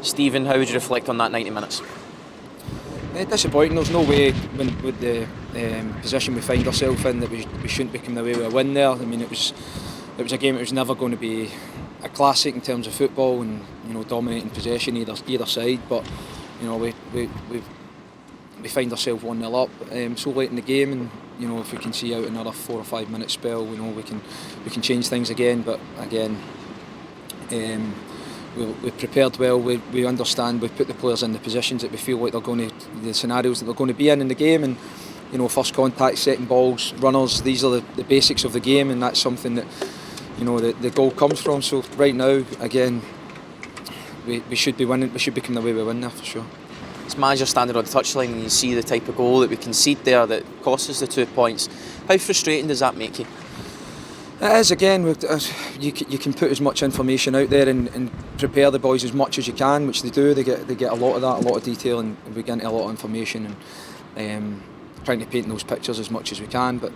Stephen, how would you reflect on that 90 minutes? Disappointing. There's no way with the position we find ourselves in that we shouldn't be coming away with a win there. I mean, it was a game that was never going to be a classic in terms of football and dominating possession either side. But we find ourselves 1-0 up so late in the game, and if we can see out another 4 or 5 minute spell, we can change things again. But again, we've prepared well. We understand. We've put the players in the positions that we feel like the scenarios that they're going to be in the game, and first contact, second balls, runners. These are the basics of the game, and that's something that the goal comes from. So right now, again, we should be winning. We should be coming away with a win there for sure. As manager standing on the touchline and you see the type of goal that we concede there that costs us the 2 points, how frustrating does that make you? It is. Again, you can put as much information out there and prepare the boys as much as you can, which they do. They get a lot of that, a lot of detail, and we get into a lot of information and trying to paint those pictures as much as we can. But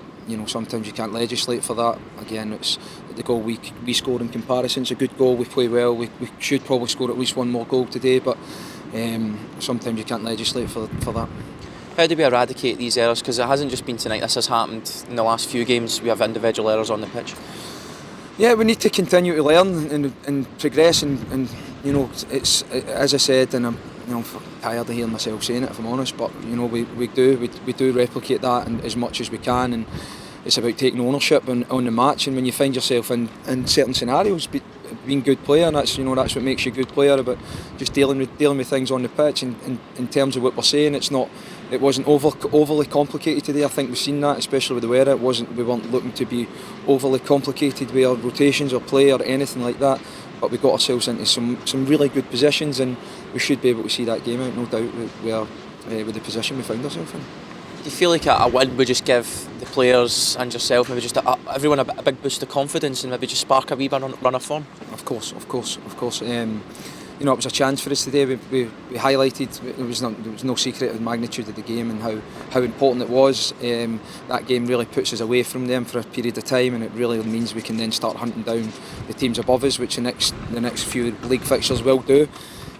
sometimes you can't legislate for that. Again, it's the goal we scored in comparison. It's a good goal. We play well. We should probably score at least one more goal today, but sometimes you can't legislate for that. How do we eradicate these errors? Because it hasn't just been tonight, this has happened in the last few games. We have individual errors on the pitch. Yeah, we need to continue to learn and progress, and it's as I said, and I'm tired of hearing myself saying it, if I'm honest, but we do replicate that and as much as we can, and it's about taking ownership on the match. And when you find yourself in certain scenarios, being a good player, and that's what makes you a good player, about just dealing with things on the pitch. And in terms of what we're saying, it wasn't overly complicated today. I think we've seen that, especially with the weather. We weren't looking to be overly complicated with our rotations or play or anything like that. But we got ourselves into some really good positions, and we should be able to see that game out, no doubt, with the position we found ourselves in. Do you feel like a win would just give the players and yourself, maybe just everyone a big boost of confidence and maybe just spark a wee run of form? Of course. It was a chance for us today. We highlighted, there was no secret of the magnitude of the game and how important it was. That game really puts us away from them for a period of time, and it really means we can then start hunting down the teams above us, which the next few league fixtures will do.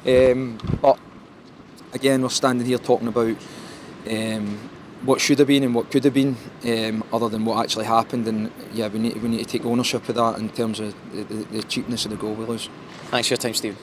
But again, we're standing here talking about what should have been and what could have been, other than what actually happened. And yeah, we need to take ownership of that in terms of the cheapness of the goal we lose. Thanks for your time, Steve.